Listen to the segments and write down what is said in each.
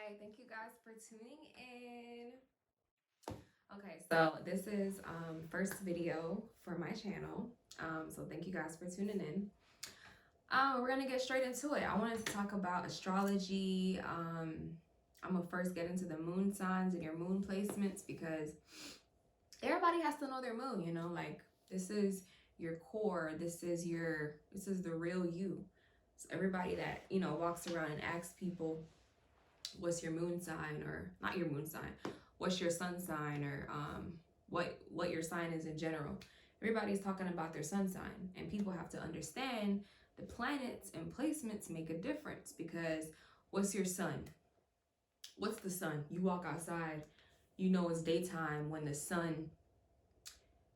Hi, thank you guys for tuning in. Okay, so this is first video for my channel. So thank you guys for tuning in. We're gonna get straight into it. I wanted to talk about astrology. I'm gonna first get into the moon signs and your moon placements because everybody has to know their moon, you know, like this is your core, this is the real you. So everybody that, you know, walks around and asks people what's your moon sign, or not your moon sign, what's your sun sign, or what your sign is in general. Everybody's talking about their sun sign, and people have to understand the planets and placements make a difference, because what's your sun? What's the sun? You walk outside, you know it's daytime when the sun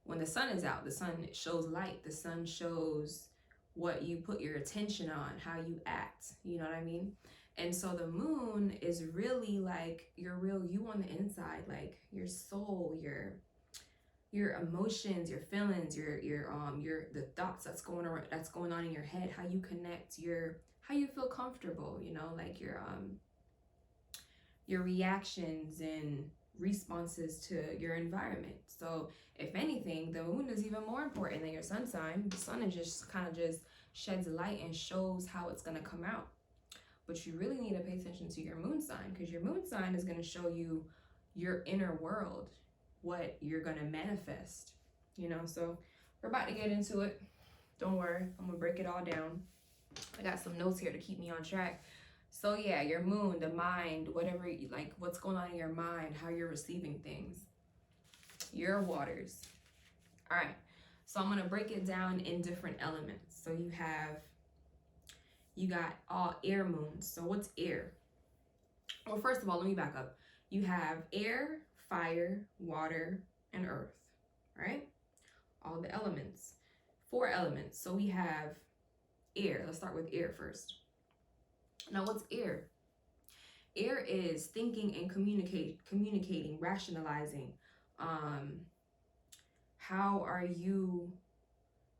is out. The sun shows light. The sun shows what you put your attention on, how you act, you know what I mean? And so the moon is really like your real you on the inside, like your soul, your emotions, your feelings, your the thoughts that's going on in your head, how you connect, how you feel comfortable, you know, like your reactions and responses to your environment. So if anything, the moon is even more important than your sun sign. The sun is just kind of just sheds light and shows how it's going to come out. But you really need to pay attention to your moon sign, because your moon sign is going to show you your inner world, what you're going to manifest, you know. So we're about to get into it. Don't worry, I'm gonna break it all down. I got some notes here to keep me on track. So yeah, your moon, the mind, whatever, like what's going on in your mind, how you're receiving things, your waters. All right, so I'm gonna break it down in different elements. So you got all air moons. So what's air? Well, first of all, let me back up. You have air, fire, water, and earth, right? All the elements, 4 elements. So we have air. Let's start with air first. Now, what's air? Air is thinking and communicating, rationalizing. How are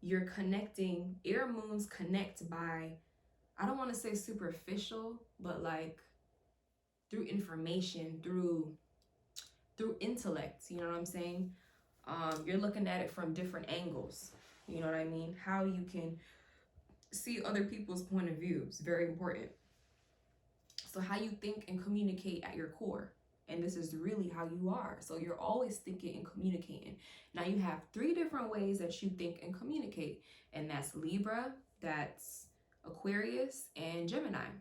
you're connecting. Air moons connect by, I don't want to say superficial, but like through information, through intellect, you know what I'm saying? You're looking at it from different angles, you know what I mean? How you can see other people's point of view is very important. So how you think and communicate at your core, and this is really how you are. So you're always thinking and communicating. Now you have 3 different ways that you think and communicate, and that's Libra, that's Aquarius, and Gemini.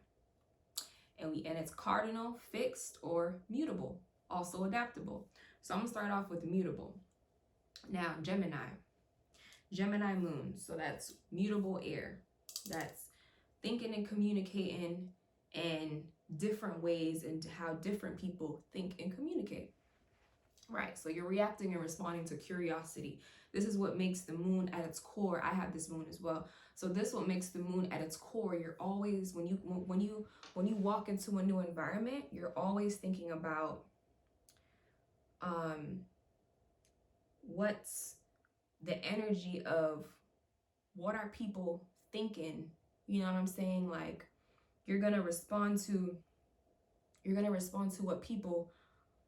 And it's cardinal, fixed, or mutable, also adaptable. So I'm gonna start off with mutable. Now Gemini moon, so that's mutable air. That's thinking and communicating and different ways into how different people think and communicate. Right, so you're reacting and responding to curiosity. This is what makes the moon at its core. I have this moon as well. So this is what makes the moon at its core. You're always, when you walk into a new environment, you're always thinking about what's the energy of, what are people thinking, you know what I'm saying? Like you're gonna respond to what people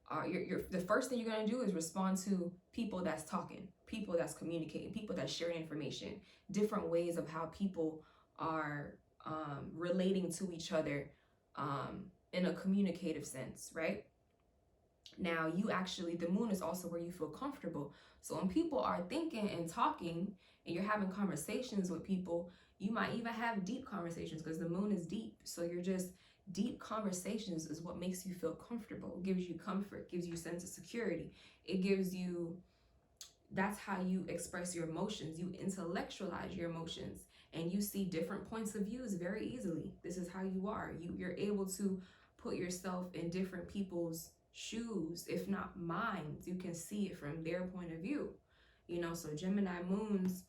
are. The first thing you're gonna do is respond to people that's talking, people that's communicating, people that's sharing information, different ways of how people are relating to each other in a communicative sense, right? Now the moon is also where you feel comfortable. So when people are thinking and talking and you're having conversations with people, you might even have deep conversations because the moon is deep. So you're just, deep conversations is what makes you feel comfortable, gives you comfort, gives you a sense of security. It gives you, that's how you express your emotions. You intellectualize your emotions and you see different points of views very easily. This is how you are. You're able to put yourself in different people's shoes, if not minds. You can see it from their point of view, you know. So Gemini moons,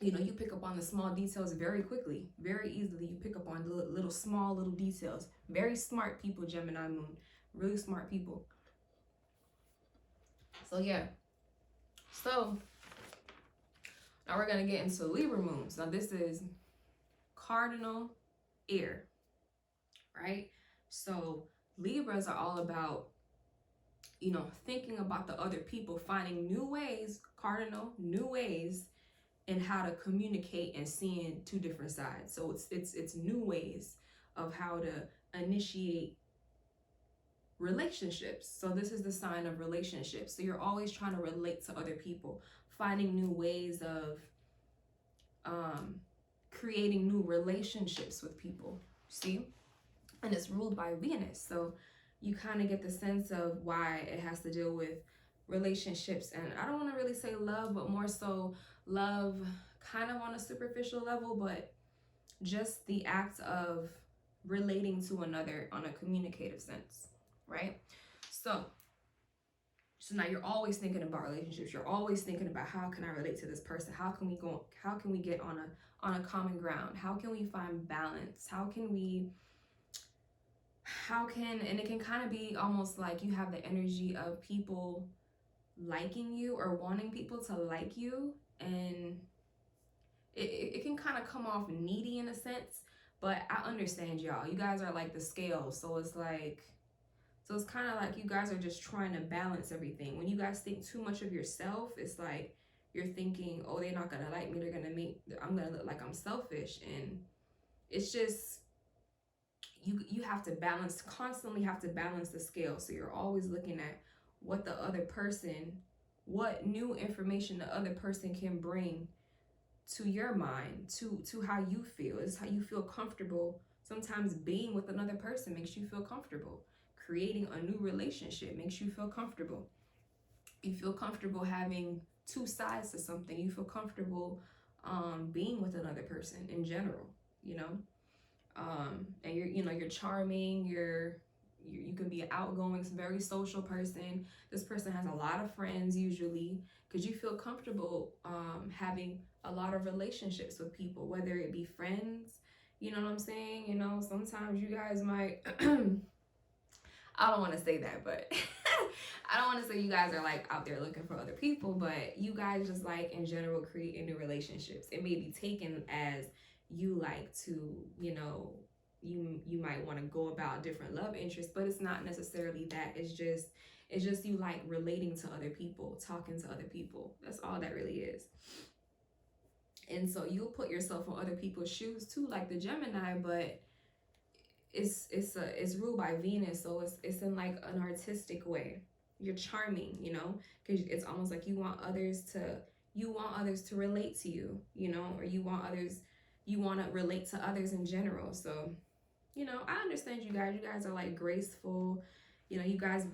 you know, you pick up on the small details very quickly, very easily. You pick up on the small details. Very smart people, Gemini moon, really smart people. So yeah, so now we're gonna get into Libra moons. Now this is cardinal air, right? So Libras are all about, you know, thinking about the other people, finding new ways, cardinal, new ways in how to communicate and seeing two different sides. So it's new ways of how to initiate relationships. So this is the sign of relationships. So you're always trying to relate to other people, finding new ways of creating new relationships with people. See? And it's ruled by Venus. So you kind of get the sense of why it has to deal with relationships. And I don't want to really say love, but more so love kind of on a superficial level, but just the act of relating to another on a communicative sense, right? So now you're always thinking about relationships. You're always thinking about, how can I relate to this person? How can we get on a common ground? How can we find balance? And it can kind of be almost like you have the energy of people liking you or wanting people to like you, and it can kind of come off needy in a sense, but I understand y'all. You guys are like the scales, so it's kind of like you guys are just trying to balance everything. When you guys think too much of yourself, it's like you're thinking, oh, they're not gonna like me, I'm gonna look like I'm selfish, and it's just you have to constantly have to balance the scale. So you're always looking at what new information the other person can bring to your mind, to how you feel. It's how you feel comfortable. Sometimes being with another person makes you feel comfortable. Creating a new relationship makes you feel comfortable. You feel comfortable having two sides to something. You feel comfortable being with another person in general, you know. And you're charming, you can be an outgoing, very social person. This person has a lot of friends usually, because you feel comfortable having a lot of relationships with people, whether it be friends, you know what I'm saying? You know, sometimes you guys might I don't want to say that, but I don't want to say you guys are like out there looking for other people, but you guys just like in general creating new relationships. It may be taken as you like to, you know, you might want to go about different love interests, but it's not necessarily that. It's just you like relating to other people, talking to other people. That's all that really is. And so you'll put yourself on other people's shoes too, like the Gemini, but it's ruled by Venus, so it's in like an artistic way. You're charming, you know, because it's almost like you want others to relate to you, you know, or you want to relate to others in general. So, you know, I understand you guys are like graceful, you know, you guys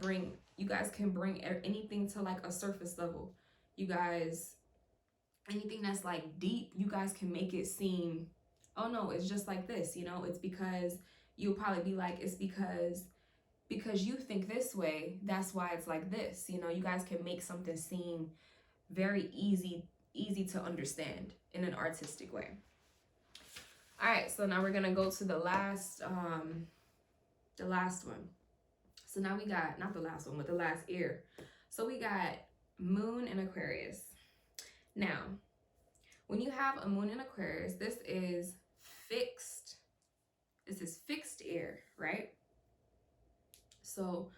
can bring anything to like a surface level. You guys, anything that's like deep, you guys can make it seem, oh no, it's just like this, you know. It's because you'll probably be like, it's because you think this way, that's why it's like this, you know. You guys can make something seem very easy to understand in an artistic way. All right, so now we're gonna go to the last one. So now we got, not the last one, but the last ear. So we got Moon in Aquarius. Now, when you have a Moon in Aquarius, this is fixed air, right? So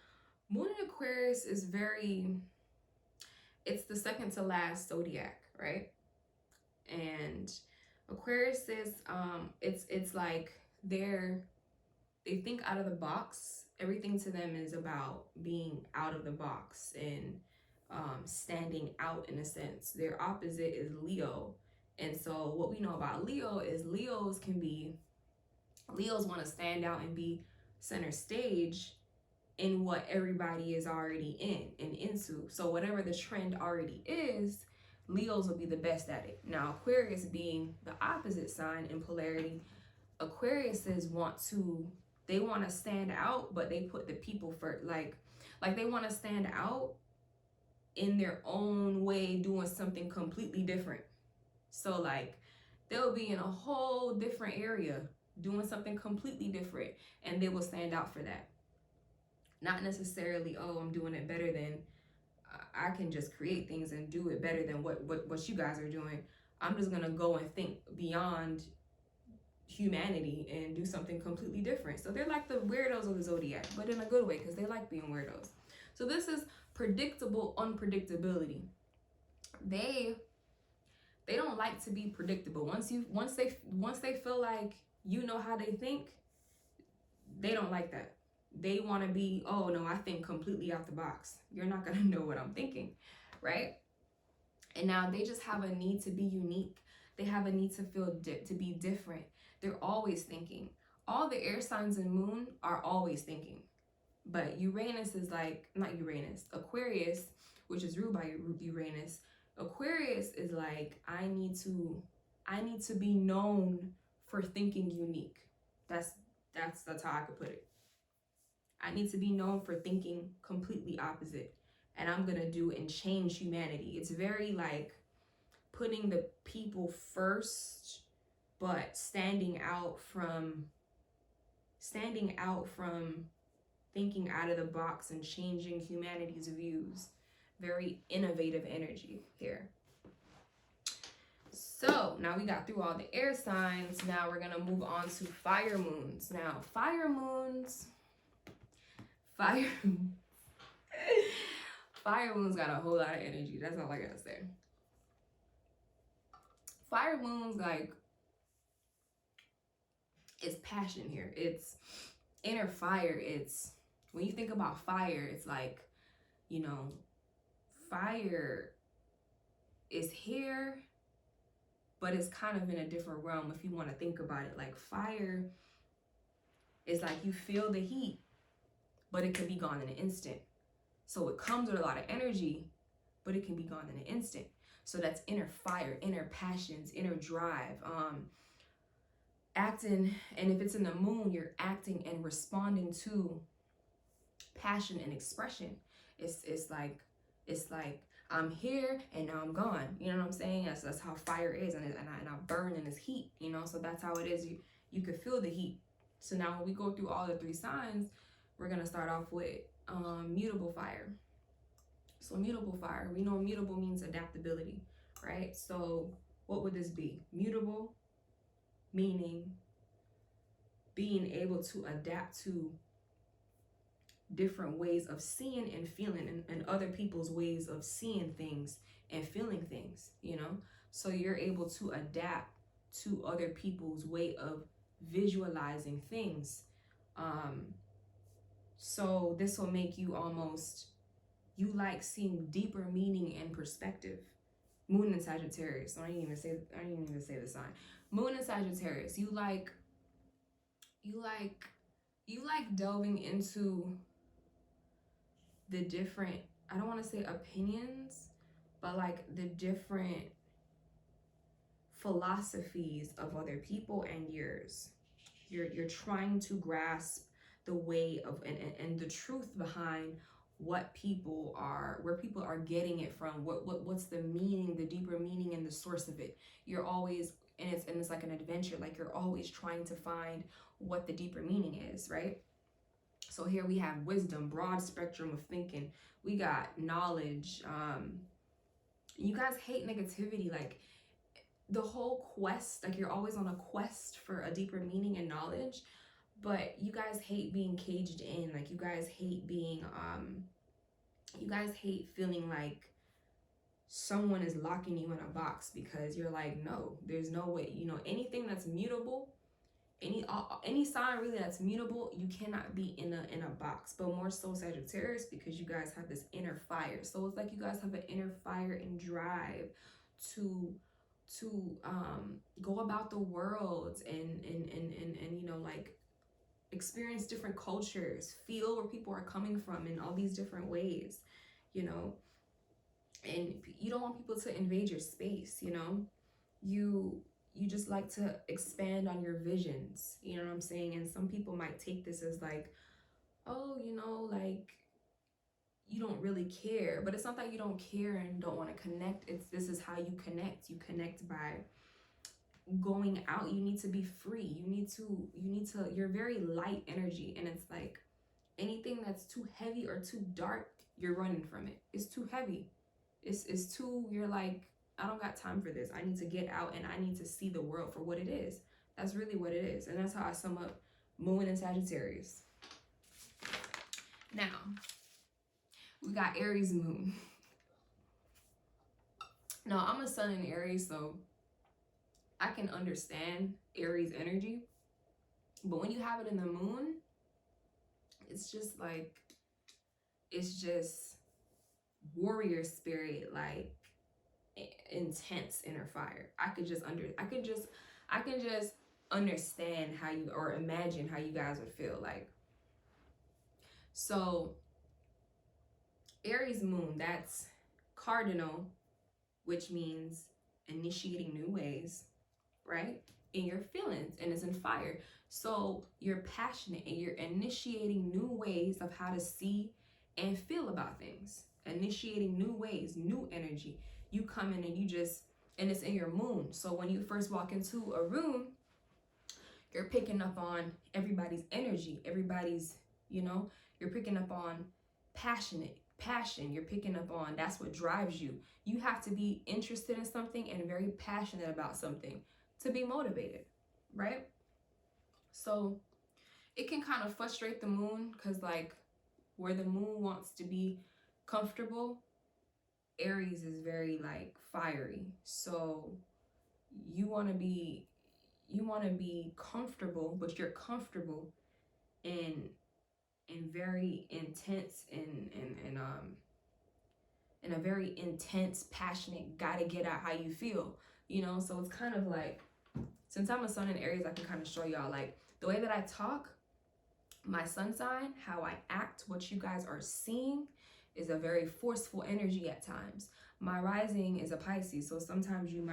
Moon in Aquarius is it's the second to last zodiac, right? And Aquarius is it's like they think out of the box. Everything to them is about being out of the box and standing out in a sense. Their opposite is Leo. And so what we know about Leo is Leos want to stand out and be center stage in what everybody is already in and into. So whatever the trend already is, Leos will be the best at it. Now, Aquarius being the opposite sign in polarity, Aquariuses want to stand out, but they put the people first. Like they want to stand out in their own way, doing something completely different. So like they'll be in a whole different area doing something completely different, and they will stand out for that. Not necessarily, oh, I'm doing it better than, I can just create things and do it better than what you guys are doing. I'm just gonna go and think beyond humanity and do something completely different. So they're like the weirdos of the zodiac, but in a good way, because they like being weirdos. So this is predictable unpredictability. They don't like to be predictable. Once they feel like you know how they think, they don't like that. They want to be, oh no, I think completely out the box. You're not going to know what I'm thinking, right? And now they just have a need to be unique. They have a need to feel to be different. They're always thinking. All the air signs and moon are always thinking. But Uranus is like, not Uranus, Aquarius, which is ruled by Uranus. Aquarius is like, I need to be known for thinking unique. That's how I could put it. I need to be known for thinking completely opposite. And I'm going to do and change humanity. It's very like putting the people first, but standing out from thinking out of the box and changing humanity's views. Very innovative energy here. So now we got through all the air signs. Now we're going to move on to fire moons. Now, fire moons got a whole lot of energy. That's all I gotta say. Fire moons, like, it's passion here. It's inner fire. It's, when you think about fire, it's like, you know, fire is here, but it's kind of in a different realm if you want to think about it. Like, fire is like you feel the heat, but it can be gone in an instant. So it comes with a lot of energy, but it can be gone in an instant. So that's inner fire, inner passions, inner drive, acting. And if it's in the moon, you're acting and responding to passion and expression. It's like I'm here and now I'm gone. You know what I'm saying? That's how fire is, and I burn in this heat. You know, so that's how it is. You could feel the heat. So now when we go through all the three signs, we're gonna start off with mutable fire. So mutable fire, we know mutable means adaptability, right? So what would this be? Mutable meaning being able to adapt to different ways of seeing and feeling, and other people's ways of seeing things and feeling things, you know? So you're able to adapt to other people's way of visualizing things. So this will make you you like seeing deeper meaning and perspective. Moon in Sagittarius. I didn't even say the sign. Moon in Sagittarius. You like delving into the different, I don't want to say opinions, but like the different philosophies of other people and yours. You're trying to grasp the way of and the truth behind what people are, where people are getting it from, what's the meaning, the deeper meaning and the source of it. You're always, and it's like an adventure, like you're always trying to find what the deeper meaning is, right? So here we have wisdom, broad spectrum of thinking. We got knowledge. You guys hate negativity, like the whole quest, like you're always on a quest for a deeper meaning and knowledge. But you guys hate being caged in. Like you guys hate being, you guys hate feeling like someone is locking you in a box, because you're like, no, there's no way. You know, anything that's mutable, any sign really that's mutable, you cannot be in a box. But more so Sagittarius, because you guys have this inner fire. So it's like you guys have an inner fire and drive to go about the world and you know, like experience different cultures, feel where people are coming from in all these different ways, you know. And you don't want people to invade your space, you know. You just like to expand on your visions, you know what I'm saying? And some people might take this as like, oh, you know, like you don't really care. But it's not that you don't care and don't want to connect. This is how you connect. You connect by going out. You need to be free. You need to you're very light energy, and it's like anything that's too heavy or too dark, you're running from it. It's too heavy. It's too, you're like, I don't got time for this. I need to get out and I need to see the world for what it is. That's really what it is. And that's how I sum up moon and Sagittarius. Now, we got Aries moon. Now, I'm a sun in Aries, so I can understand Aries energy. But when you have it in the moon, it's just like, it's just warrior spirit, like intense inner fire. I can just understand how you, or imagine how you guys would feel like. So Aries moon, that's cardinal, which means initiating new ways, right? In your feelings, and it's in fire. So you're passionate and you're initiating new ways of how to see and feel about things. Initiating new ways, new energy. You come in and you just, and it's in your moon. So when you first walk into a room, you're picking up on everybody's energy, everybody's, you know, you're picking up on passion. You're picking up on, that's what drives you. You have to be interested in something and very passionate about something to be motivated, right? So it can kind of frustrate the moon, because like where the moon wants to be comfortable, Aries is very like fiery. So you want to be comfortable, but you're comfortable in very intense and in a very intense, passionate, gotta get out how you feel, you know. So it's kind of like, since I'm a sun in Aries, I can kind of show y'all like the way that I talk, my sun sign, how I act, what you guys are seeing is a very forceful energy at times. My rising is a Pisces, so sometimes you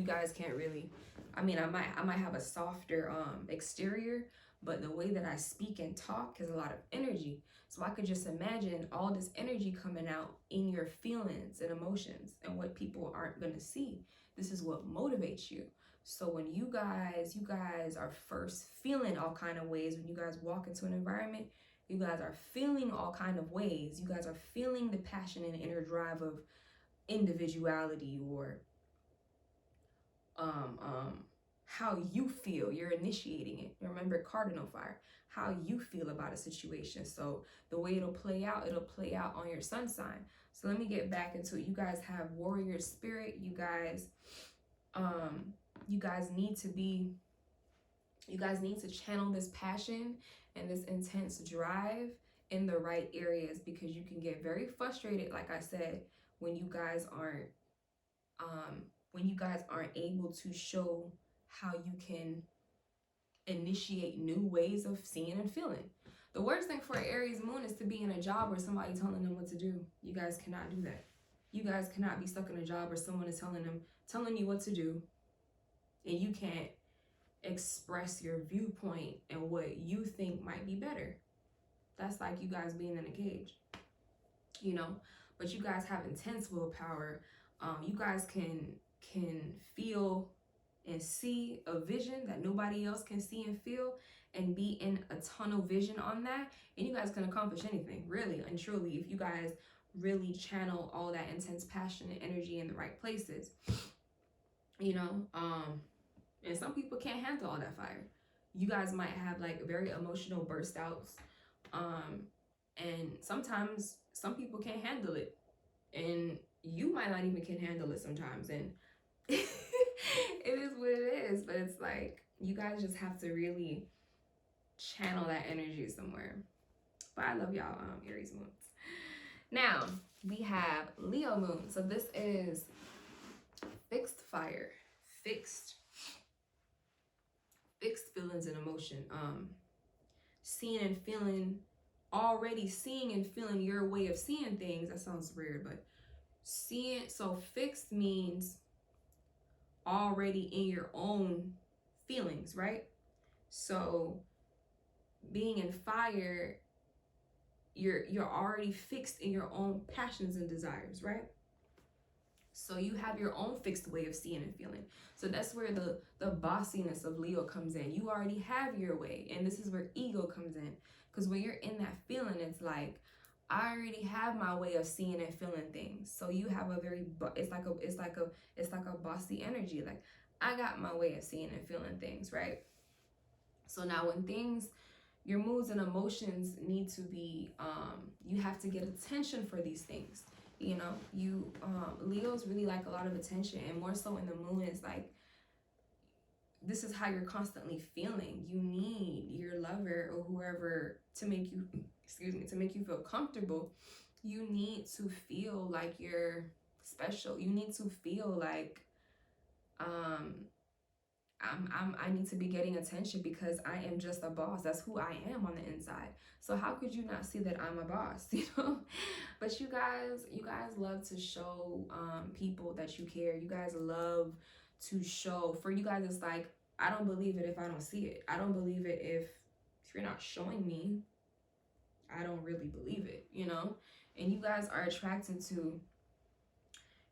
guys can't really, I mean, I might have a softer exterior, but the way that I speak and talk has a lot of energy. So I could just imagine all this energy coming out in your feelings and emotions, and what people aren't going to see. This is what motivates you. So when you guys are first feeling all kind of ways, when you guys walk into an environment, you guys are feeling all kind of ways. You guys are feeling the passion and inner drive of individuality, or how you feel. You're initiating it. Remember, cardinal fire, how you feel about a situation. So the way it'll play out on your sun sign. So let me get back into it. You guys have warrior spirit. You guys need to channel this passion and this intense drive in the right areas, because you can get very frustrated, like I said, when you guys aren't able to show how you can initiate new ways of seeing and feeling. The worst thing for an Aries moon is to be in a job where somebody's telling them what to do. You guys cannot do that. You guys cannot be stuck in a job where someone is telling you what to do, and you can't express your viewpoint and what you think might be better. That's like you guys being in a cage, you know. But you guys have intense willpower. You guys can feel and see a vision that nobody else can see and feel, and be in a tunnel vision on that, and you guys can accomplish anything, really and truly, if you guys really channel all that intense passion and energy in the right places, you know. And some people can't handle all that fire. You guys might have like very emotional burst outs, and sometimes some people can't handle it, and you might not even can handle it sometimes, and it is what it is. But it's like you guys just have to really channel that energy somewhere. But I love y'all Aries moons. Now we have Leo moon. So this is fixed fire, fixed feelings and emotion, seeing and feeling, already seeing and feeling your way of seeing things. That sounds weird, but seeing, so fixed means already in your own feelings, right? So being in fire, you're already fixed in your own passions and desires, right? So you have your own fixed way of seeing and feeling. So that's where the bossiness of Leo comes in. You already have your way, and this is where ego comes in. Because when you're in that feeling, it's like, I already have my way of seeing and feeling things. So you have a very, it's like a bossy energy. Like, I got my way of seeing and feeling things, right? So now when things, your moods and emotions need to be, you have to get attention for these things. You know, you Leos really like a lot of attention, and more so in the moon is like, this is how you're constantly feeling. You need your lover or whoever to make you, excuse me, to make you feel comfortable. You need to feel like you're special. You need to feel like I need to be getting attention because I am just a boss. That's who I am on the inside. So how could you not see that I'm a boss, you know? But you guys love to show people that you care. You guys love to show. For you guys, it's like, I don't believe it if I don't see it. I don't believe it if you're not showing me. I don't really believe it, you know? And you guys are attracted to,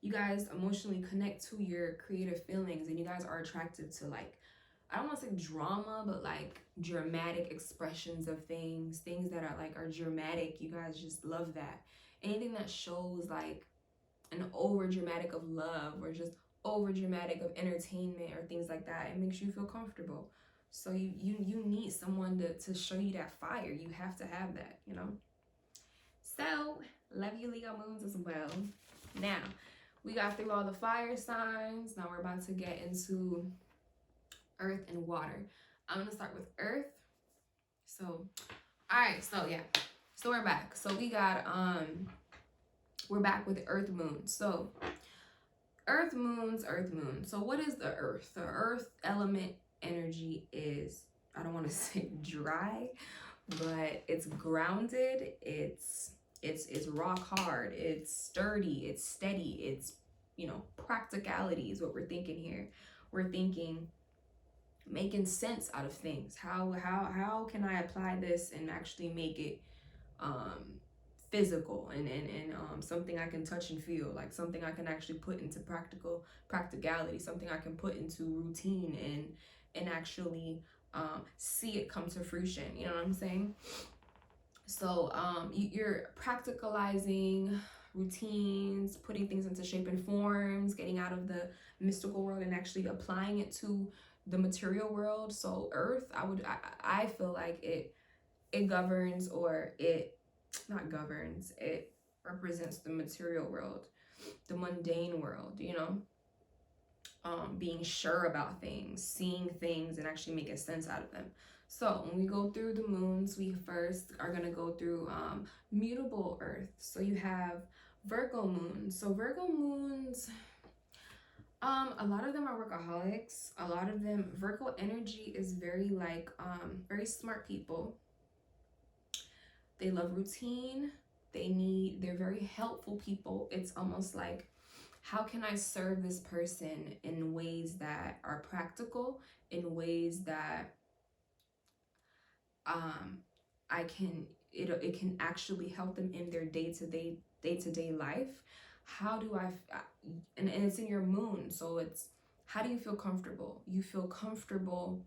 you guys emotionally connect to your creative feelings, and you guys are attracted to, like, I don't want to say drama, but like dramatic expressions of things that are like, are dramatic. You guys just love that. Anything that shows like an over dramatic of love, or just over dramatic of entertainment, or things like that, it makes you feel comfortable. So you need someone to show you that fire. You have to have that, you know? So love you, Leo moons, as well. Now, we got through all the fire signs. Now we're about to get into earth and water. I'm gonna start with earth. So, all right, so yeah, so we're back. So we got we're back with earth moon. So earth moons. So what is the earth? The earth element energy is, I don't want to say dry, but it's grounded. It's rock hard. It's sturdy. It's steady. It's, you know, practicality is what we're thinking here. We're thinking making sense out of things. How can I apply this and actually make it physical and something I can touch and feel, like something I can actually put into practicality, something I can put into routine and actually see it come to fruition. You know what I'm saying? So you're practicalizing routines, putting things into shape and forms, getting out of the mystical world and actually applying it to the material world. So earth, I feel like it governs, or it not governs, it represents the material world, the mundane world, you know? Being sure about things, seeing things and actually making sense out of them. So when we go through the moons, we first are going to go through mutable earth. So you have Virgo moons. So Virgo moons, a lot of them are workaholics. A lot of them, Virgo energy is very like, very smart people. They love routine. They're very helpful people. It's almost like, how can I serve this person in ways that are practical, in ways that it can actually help them in their day-to-day life. How do I, and it's in your moon, so it's, how do you feel comfortable? You feel comfortable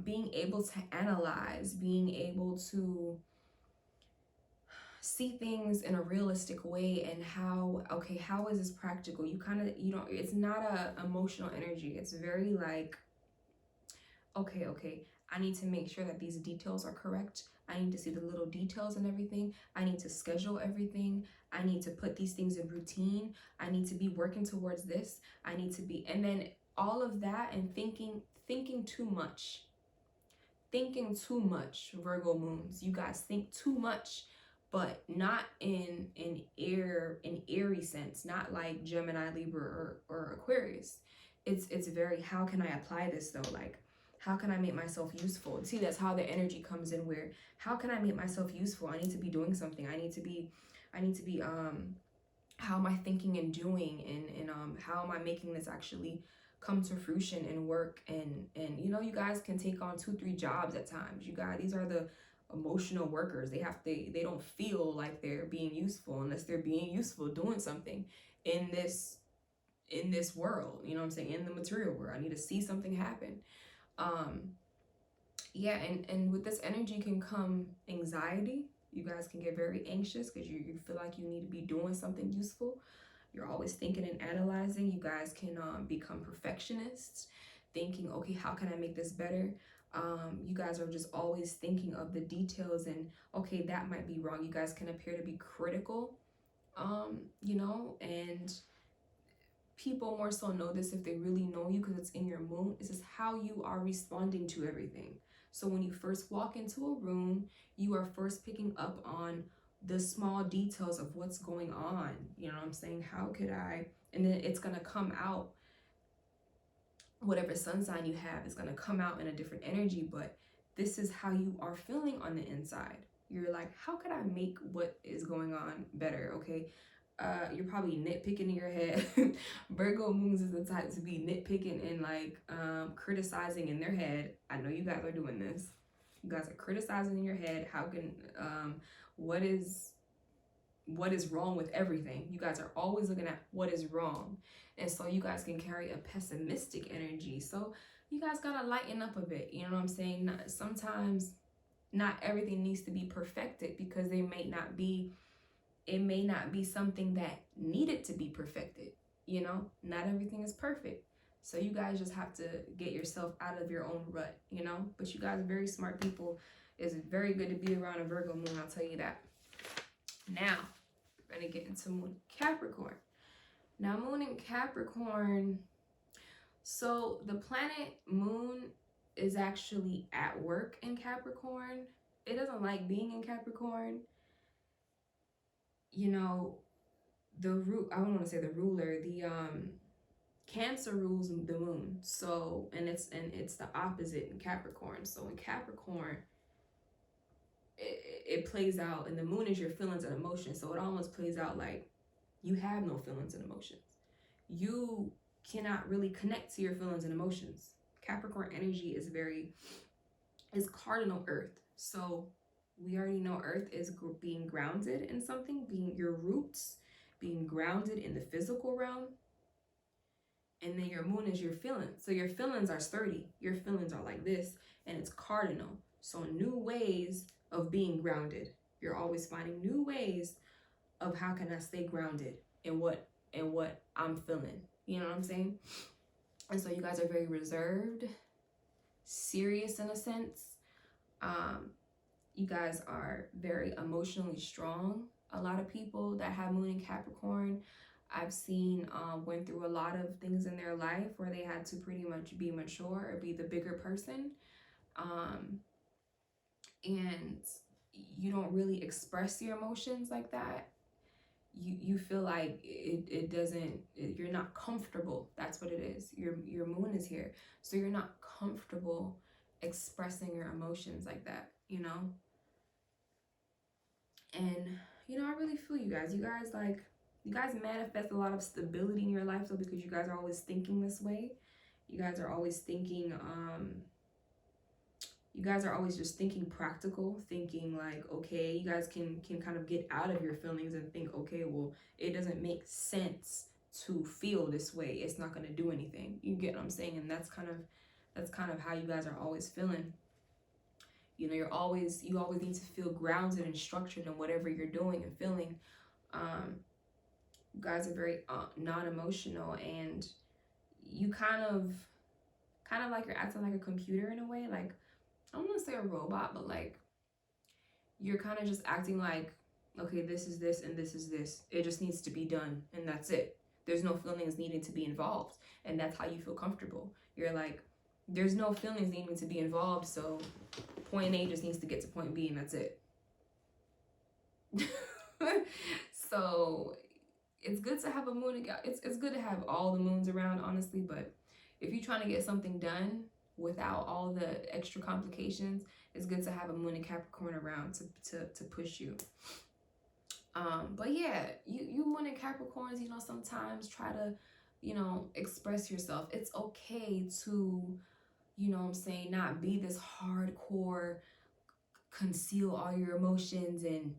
being able to analyze, being able to see things in a realistic way, and how is this practical? You don't, it's not a emotional energy. It's very like, okay, I need to make sure that these details are correct. I need to see the little details and everything. I need to schedule everything. I need to put these things in routine. I need to be working towards this. I need to be, and then all of that, and thinking too much. Thinking too much, Virgo moons. You guys think too much, but not in airy sense, not like Gemini, Libra, or Aquarius. It's very, how can I apply this though? Like, how can I make myself useful? See, that's how the energy comes in, where how can I make myself useful? I need to be doing something. I need to be how am I thinking and doing, and how am I making this actually come to fruition and work, and you know, you guys can take on 2-3 jobs at times. You guys, these are the emotional workers. They don't feel like they're being useful unless they're being useful doing something in this world, you know what I'm saying, in the material world. I need to see something happen. Yeah, and with this energy can come anxiety. You guys can get very anxious because you feel like you need to be doing something useful. You're always thinking and analyzing. You guys can become perfectionists, thinking, okay, how can I make this better? You guys are just always thinking of the details and, okay, that might be wrong. You guys can appear to be critical, you know, and people more so know this if they really know you, because it's in your moon. This is how you are responding to everything. So when you first walk into a room, you are first picking up on the small details of what's going on. You know what I'm saying? How could I? And then it's going to come out, whatever sun sign you have is going to come out in a different energy, but this is how you are feeling on the inside. You're like, how could I make what is going on better? Okay. You're probably nitpicking in your head. Virgo moons is the type to be nitpicking and like criticizing in their head. I know you guys are doing this. You guys are criticizing in your head. How can what is wrong with everything? You guys are always looking at what is wrong, and so you guys can carry a pessimistic energy. So you guys gotta lighten up a bit. You know what I'm saying? Sometimes not everything needs to be perfected, because it may not be something that needed to be perfected. You know, not everything is perfect. So you guys just have to get yourself out of your own rut, you know. But you guys are very smart people. It's very good to be around a Virgo moon, I'll tell you that. Now, we're going to get into Moon Capricorn. Now, Moon in Capricorn, so the planet Moon is actually at work in Capricorn. It doesn't like being in Capricorn. You know, I don't want to say the ruler, the Cancer rules the moon. So, and it's the opposite in Capricorn. So in Capricorn, it plays out, and the moon is your feelings and emotions. So it almost plays out like you have no feelings and emotions. You cannot really connect to your feelings and emotions. Capricorn energy is cardinal earth. So we already know earth is being grounded in something, being your roots, being grounded in the physical realm. And then your moon is your feelings. So your feelings are sturdy. Your feelings are like this, and it's cardinal. So new ways of being grounded. You're always finding new ways of how can I stay grounded in what I'm feeling. You know what I'm saying? And so you guys are very reserved, serious in a sense. You guys are very emotionally strong. A lot of people that have moon in Capricorn, I've seen went through a lot of things in their life where they had to pretty much be mature or be the bigger person. And you don't really express your emotions like that. You feel like it doesn't, you're not comfortable. That's what it is. Your moon is here. So you're not comfortable expressing your emotions like that, you know? And, you know, I really feel you guys. You guys manifest a lot of stability in your life, though, because you guys are always thinking this way. You guys are always thinking, you guys are always just thinking practical, thinking like, okay, you guys can kind of get out of your feelings and think, okay, well, it doesn't make sense to feel this way. It's not going to do anything. You get what I'm saying? And that's kind of how you guys are always feeling. You know, you always need to feel grounded and structured in whatever you're doing and feeling. You guys are very non-emotional, and you kind of like you're acting like a computer in a way. Like, I don't want to say a robot, but like you're kind of just acting like, okay, this is this and this is this. It just needs to be done, and that's it. There's no feelings needing to be involved, and that's how you feel comfortable. You're like, there's no feelings needing to be involved, so point A just needs to get to point B, and that's it. So it's good to have a moon. It's good to have all the moons around, honestly, but if you're trying to get something done without all the extra complications, it's good to have a moon in Capricorn around to push you. But yeah, you moon in Capricorns, you know, sometimes try to, you know, express yourself. It's okay to, you know what I'm saying, not be this hardcore, conceal all your emotions and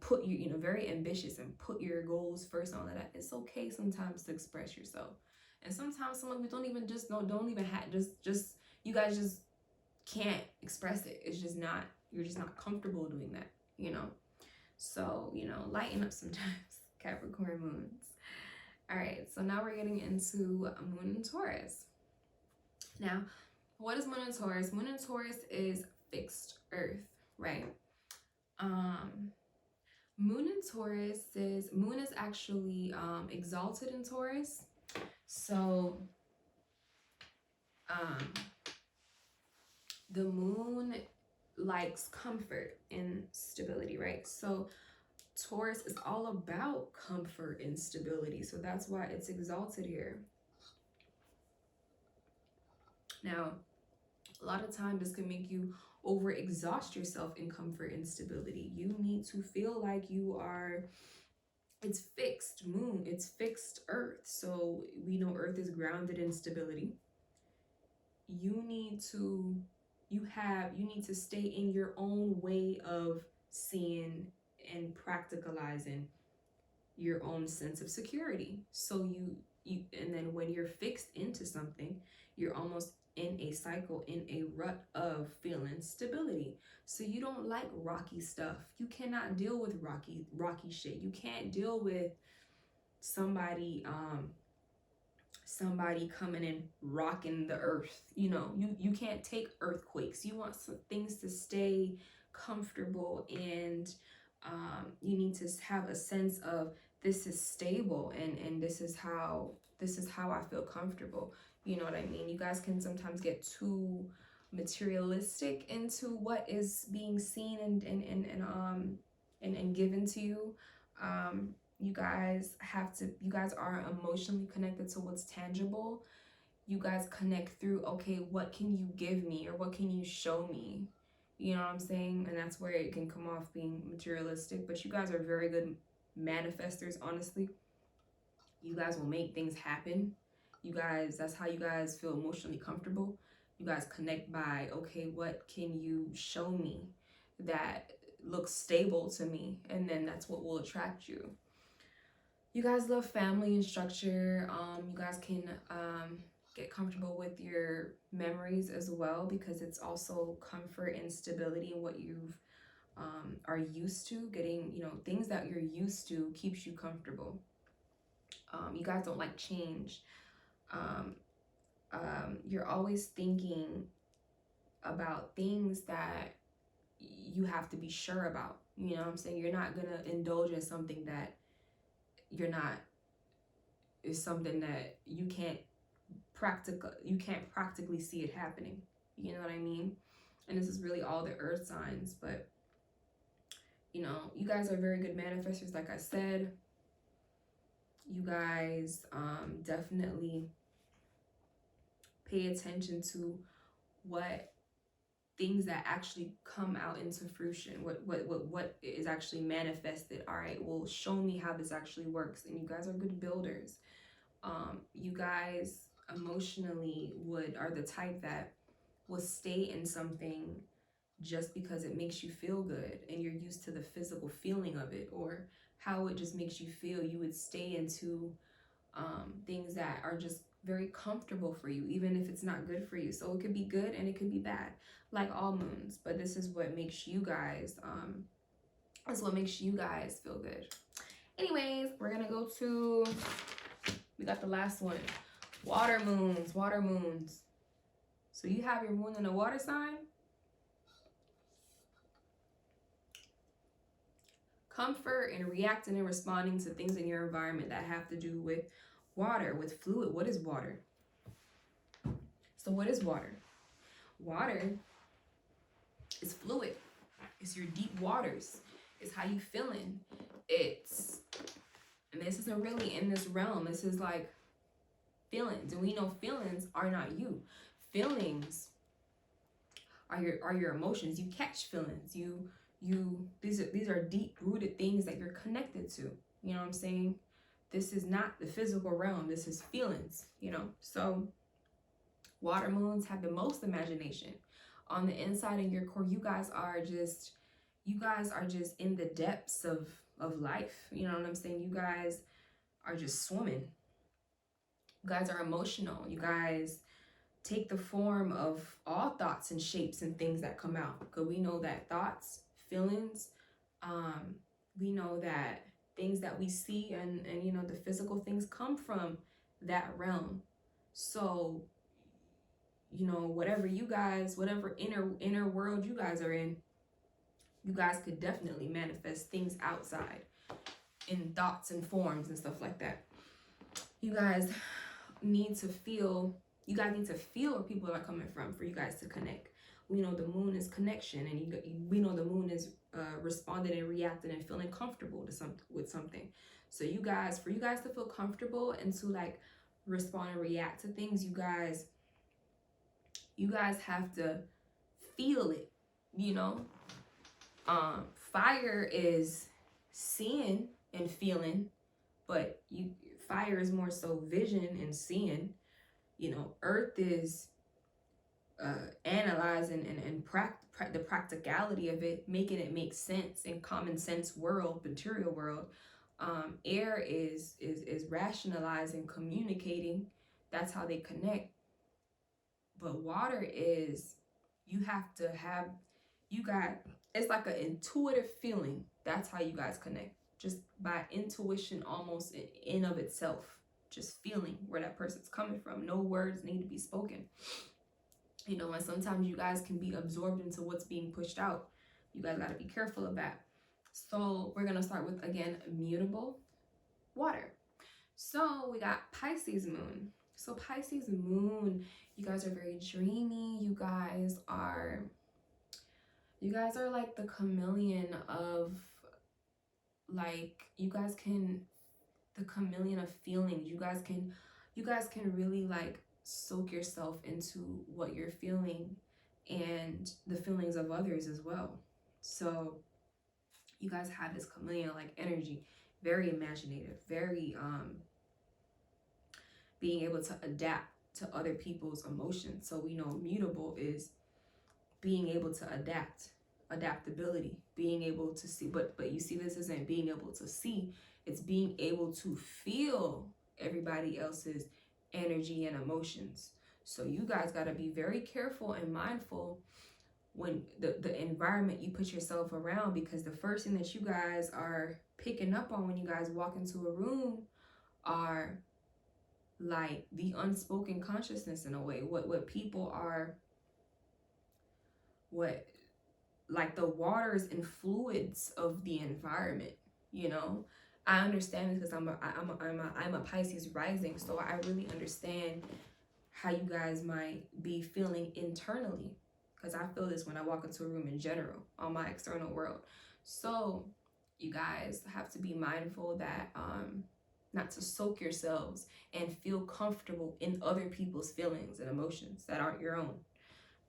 put you know, very ambitious and put your goals first and all of that. It's okay sometimes to express yourself. And sometimes some of you don't even have just you guys just can't express it. It's just not, you're just not comfortable doing that, you know. So, you know, lighten up sometimes, Capricorn moons. All right, so now we're getting into Moon in Taurus. Now, what is Moon in Taurus? Moon in Taurus is fixed Earth, right? Moon in Taurus is, Moon is actually exalted in Taurus. So the Moon likes comfort and stability, right? So Taurus is all about comfort and stability. So that's why it's exalted here. Now, a lot of times this can make you overexhaust yourself in comfort and stability. You need to feel like you are, it's fixed moon, it's fixed earth. So we know earth is grounded in stability. You need to stay in your own way of seeing and practicalizing your own sense of security. So you and then when you're fixed into something, you're almost in a cycle, in a rut of feeling stability. So you don't like rocky stuff. You cannot deal with rocky shit. You can't deal with somebody coming and rocking the earth. You know, you can't take earthquakes. You want some things to stay comfortable, and you need to have a sense of, this is stable, and this is how I feel comfortable. You know what I mean? You guys can sometimes get too materialistic into what is being seen and given to you. You guys are emotionally connected to what's tangible. You guys connect through, okay, what can you give me, or what can you show me? You know what I'm saying? And that's where it can come off being materialistic. But you guys are very good manifestors, honestly. You guys will make things happen. You guys, that's how you guys feel emotionally comfortable. You guys connect by, okay, what can you show me that looks stable to me? And then that's what will attract you. You guys love family and structure. You guys can get comfortable with your memories as well, because it's also comfort and stability in what you've are used to. Getting, you know, things that you're used to keeps you comfortable. You guys don't like change. You're always thinking about things that you have to be sure about. You know what I'm saying? You're not gonna indulge in something that is something that you can't practically see it happening. You know what I mean? And this is really all the earth signs. But you know, you guys are very good manifestors, like I said. You guys definitely pay attention to what things that actually come out into fruition, what is actually manifested. All right, well, show me how this actually works. And you guys are good builders. You guys emotionally are the type that will stay in something just because it makes you feel good and you're used to the physical feeling of it, or how it just makes you feel. You would stay into things that are just very comfortable for you, even if it's not good for you. So it could be good and it could be bad, like all moons. But this is what makes you guys feel good. Anyways, we're gonna go to, we got the last one, water moons. So you have your moon in a water sign. Comfort and reacting and responding to things in your environment that have to do with water, with fluid. What is water? So what is water? Water is fluid. It's your deep waters. It's how you feeling. And this isn't really in this realm. This is like feelings. And we know feelings are not you. Feelings are your emotions. You catch feelings. These are deep rooted things that you're connected to. You know what I'm saying? This is not the physical realm. This is feelings, you know? So water moons have the most imagination. On the inside in your core, you guys are just in the depths of life. You know what I'm saying? You guys are just swimming. You guys are emotional. You guys take the form of all thoughts and shapes and things that come out. Because we know that thoughts, feelings, we know that things that we see and you know, the physical things come from that realm. So, you know, whatever inner world you guys are in, you guys could definitely manifest things outside in thoughts and forms and stuff like that. You guys need to feel where people are coming from for you guys to connect. We know the moon is connection, and we know the moon is responding and reacting and feeling comfortable with something. So for you guys to feel comfortable and to like respond and react to things, you guys have to feel it, you know. Fire is seeing and feeling, but fire is more so vision and seeing. You know, earth is analyzing and the practicality of it, making it make sense in common sense world, material world. Air is rationalizing, communicating. That's how they connect. But water is, it's like an intuitive feeling. That's how you guys connect, just by intuition, almost in of itself, just feeling where that person's coming from. No words need to be spoken, you know. And sometimes you guys can be absorbed into what's being pushed out. You guys got to be careful of that. So we're gonna start with, again, mutable water. So we got Pisces moon. So Pisces moon, you guys are very dreamy. You guys are like the chameleon of, like, the chameleon of feelings. You guys can really like soak yourself into what you're feeling and the feelings of others as well. So you guys have this chameleon like energy, very imaginative, very being able to adapt to other people's emotions. So we know mutable is being able to adaptability, being able to see. But you see, this isn't being able to see, it's being able to feel everybody else's energy and emotions. So you guys got to be very careful and mindful when the environment you put yourself around, because the first thing that you guys are picking up on when you guys walk into a room are like the unspoken consciousness, in a way, what people are, like the waters and fluids of the environment, you know. I understand this because I'm a Pisces rising, so I really understand how you guys might be feeling internally, because I feel this when I walk into a room in general, on my external world. So you guys have to be mindful that not to soak yourselves and feel comfortable in other people's feelings and emotions that aren't your own,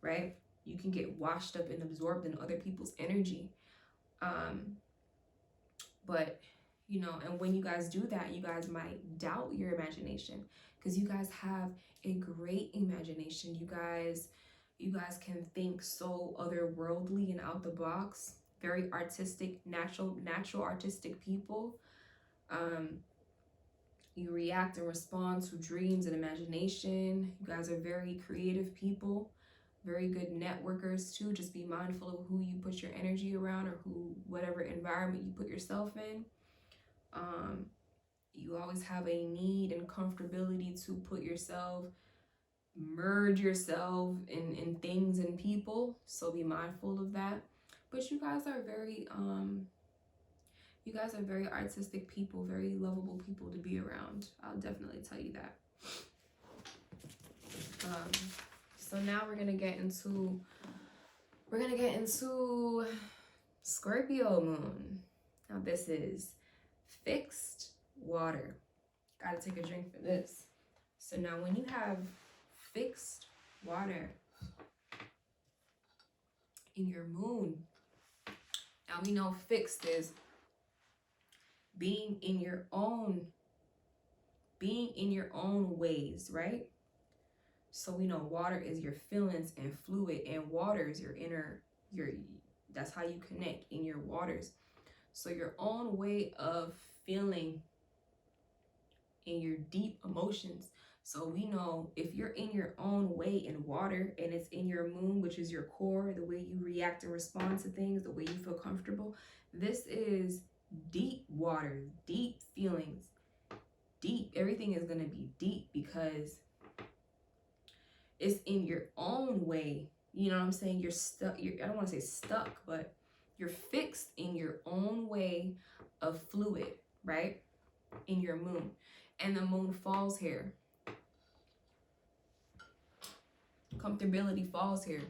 right? You can get washed up and absorbed in other people's energy. But, you know, and when you guys do that, you guys might doubt your imagination, because you guys have a great imagination. You guys can think so otherworldly and out the box. Very artistic, natural artistic people. You react and respond to dreams and imagination. You guys are very creative people, very good networkers too. Just be mindful of who you put your energy around, or whatever environment you put yourself in. You always have a need and comfortability to merge yourself in things and people. So be mindful of that. But you guys are very artistic people, very lovable people to be around. I'll definitely tell you that. So now we're gonna get into Scorpio moon. Now this is fixed water. Gotta take a drink for this. So now when you have fixed water in your moon, now we know fixed is being in your own ways, right? So we know water is your feelings and fluid, and water is that's how you connect, in your waters. So your own way of feeling in your deep emotions. So we know if you're in your own way in water, and it's in your moon, which is your core, the way you react and respond to things, the way you feel comfortable, this is deep waters, deep feelings, deep. Everything is going to be deep because it's in your own way. You know what I'm saying? You're stuck. I don't want to say stuck, but you're fixed in your own way of fluid, right? In your moon. And the moon falls here. Comfortability falls here.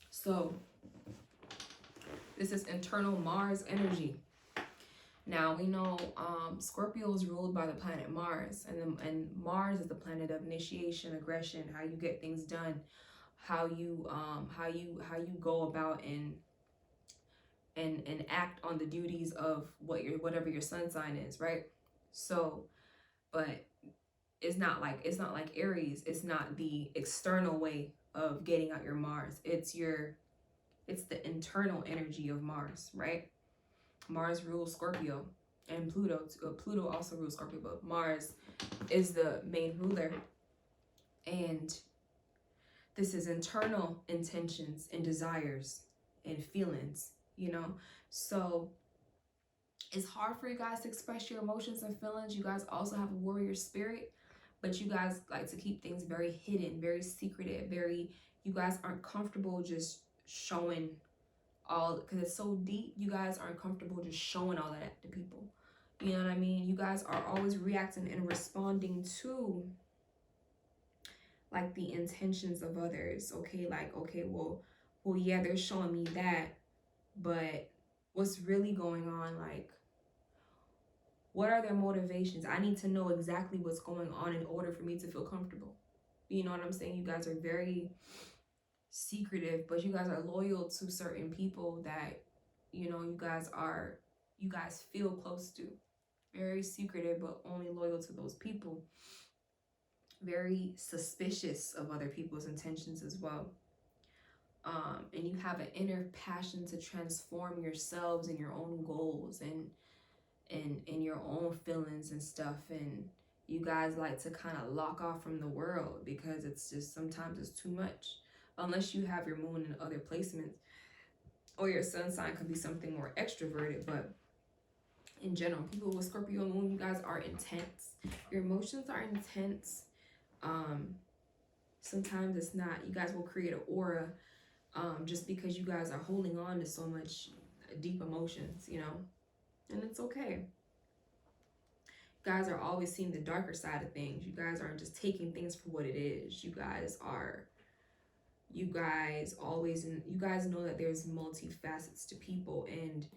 So this is internal Mars energy. Now we know Scorpio is ruled by the planet Mars, and Mars is the planet of initiation, aggression, how you get things done, how you go about and act on the duties of whatever your sun sign is, right? So, but it's not like Aries. It's not the external way of getting out your Mars. It's the internal energy of Mars, right? Mars rules Scorpio, and Pluto also rules Scorpio, but Mars is the main ruler. And this is internal intentions and desires and feelings, you know? So it's hard for you guys to express your emotions and feelings. You guys also have a warrior spirit, but you guys like to keep things very hidden, very secretive, you guys aren't comfortable just showing all, because it's so deep. You guys aren't comfortable just showing all that to people. You know what I mean? You guys are always reacting and responding to like the intentions of others. Okay, like, okay, well, yeah, they're showing me that, but what's really going on? Like, what are their motivations? I need to know exactly what's going on in order for me to feel comfortable. You know what I'm saying? You guys are very secretive, but you guys are loyal to certain people that, you know, you guys feel close to. Very secretive, but only loyal to those people. Very suspicious of other people's intentions as well. And you have an inner passion to transform yourselves and your own goals and your own feelings and stuff. And you guys like to kind of lock off from the world because it's just, sometimes it's too much. Unless you have your moon in other placements, or your sun sign could be something more extroverted. But in general, people with Scorpio moon, you guys are intense. Your emotions are intense. Sometimes it's not. You guys will create an aura just because you guys are holding on to so much deep emotions, you know, and it's okay. You guys are always seeing the darker side of things. You guys aren't just taking things for what it is. You guys know that there's multifacets to people, and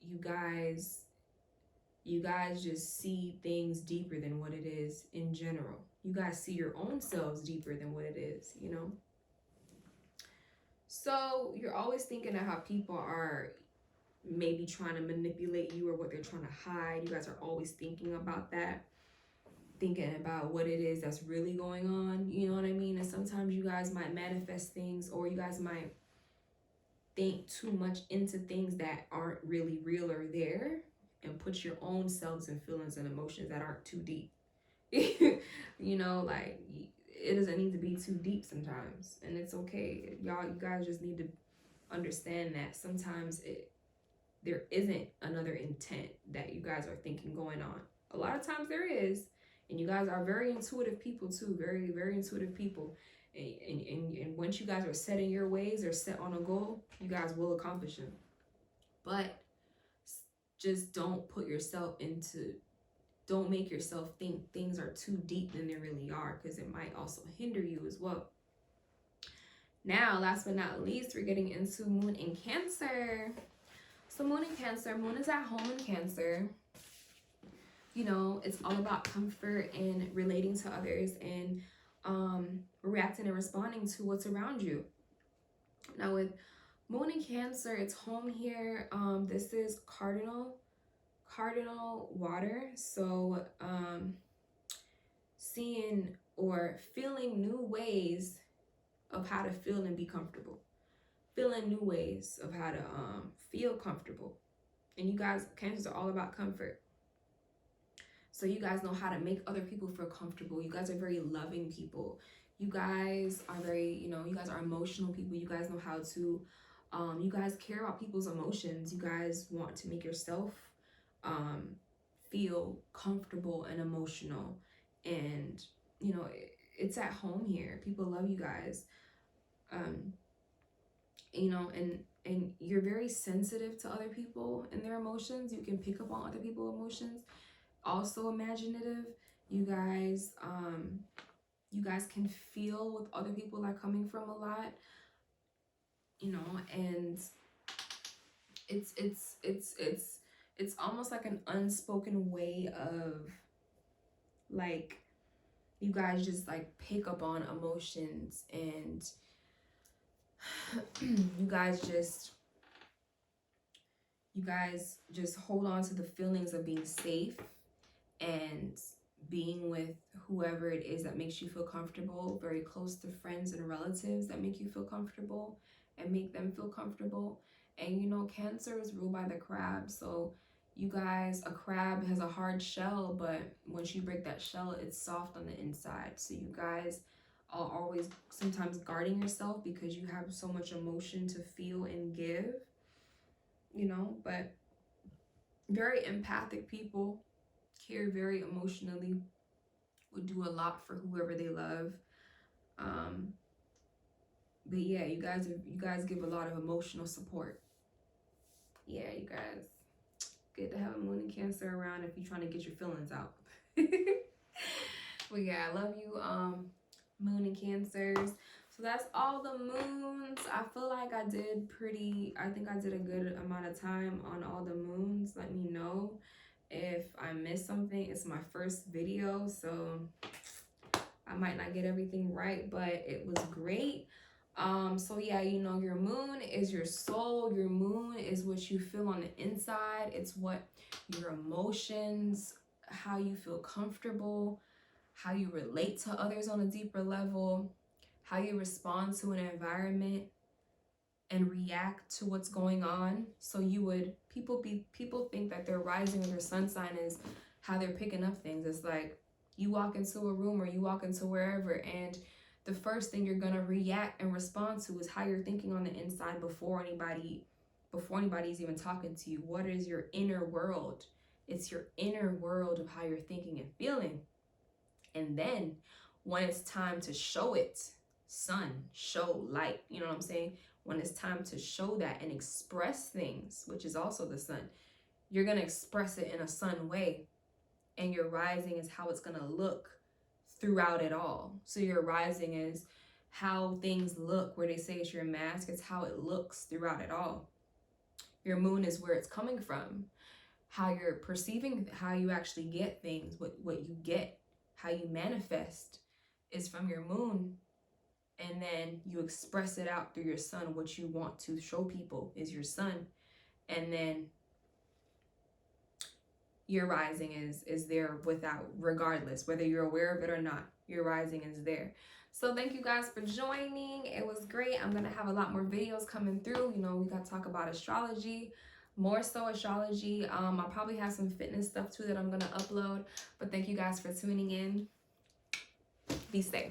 you guys just see things deeper than what it is in general. You guys see your own selves deeper than what it is, you know? So you're always thinking of how people are maybe trying to manipulate you or what they're trying to hide. You guys are always thinking about that. Thinking about what it is that's really going on, you know what I mean? And sometimes you guys might manifest things, or you guys might think too much into things that aren't really real or there, and put your own selves and feelings and emotions that aren't too deep. You know, like, it doesn't need to be too deep sometimes, and it's okay. You guys just need to understand that sometimes there isn't another intent that you guys are thinking going on. A lot of times there is. And you guys are very intuitive people too, very, very intuitive people. And once you guys are set in your ways or set on a goal, you guys will accomplish it. But just don't make yourself think things are too deep than they really are, because it might also hinder you as well. Now, last but not least, we're getting into Moon in Cancer. So Moon in Cancer, Moon is at home in Cancer. You know, it's all about comfort and relating to others, and reacting and responding to what's around you. Now with Moon in Cancer, it's home here. This is cardinal water. So seeing or feeling new ways of how to feel and be comfortable. Feeling new ways of how to feel comfortable. And you guys, Cancers are all about comfort. So you guys know how to make other people feel comfortable. You guys are very loving people. You guys are very, you guys are emotional people. You guys know how to You guys care about people's emotions. You guys want to make yourself feel comfortable and emotional. And, you know, it's at home here. People love you guys. You know, and you're very sensitive to other people and their emotions. You can pick up on other people's emotions. Also imaginative. You guys can feel what other people are coming from a lot, you know, and it's almost like an unspoken way of, like, you guys just like pick up on emotions, and you guys just hold on to the feelings of being safe and being with whoever it is that makes you feel comfortable, very close to friends and relatives that make you feel comfortable and make them feel comfortable. And you know, Cancer is ruled by the crab, so you guys, a crab has a hard shell, but once you break that shell, it's soft on the inside. So you guys are always sometimes guarding yourself because you have so much emotion to feel and give, you know, but very empathic people, care very emotionally, would do a lot for whoever they love. But yeah, you guys give a lot of emotional support. Yeah, you guys, good to have a moon in Cancer around if you're trying to get your feelings out. But yeah, I love you, moon in Cancers. So that's all the moons. I feel like I think I did a good amount of time on all the moons. Let me know if I missed something. It's my first video, so I might not get everything right, but it was great. So yeah, you know, your moon is your soul. Your moon is what you feel on the inside. It's what your emotions, how you feel comfortable, how you relate to others on a deeper level, how you respond to an environment and react to what's going on. So people think that their rising or their sun sign is how they're picking up things. It's like you walk into a room or you walk into wherever, and the first thing you're gonna react and respond to is how you're thinking on the inside before anybody's even talking to you. What is your inner world? It's your inner world of how you're thinking and feeling. And then when it's time to show it, sun, show, light, you know what I'm saying? When it's time to show that and express things, which is also the sun, you're going to express it in a sun way. And your rising is how it's going to look throughout it all. So your rising is how things look, where they say it's your mask, it's how it looks throughout it all. Your moon is where it's coming from, how you're perceiving, how you actually get things, what you get, how you manifest is from your moon. And then you express it out through your sun. What you want to show people is your sun. And then your rising is there regardless, whether you're aware of it or not, your rising is there. So thank you guys for joining. It was great. I'm going to have a lot more videos coming through. You know, we got to talk about astrology, more so astrology. I'll probably have some fitness stuff too that I'm going to upload. But thank you guys for tuning in. Be safe.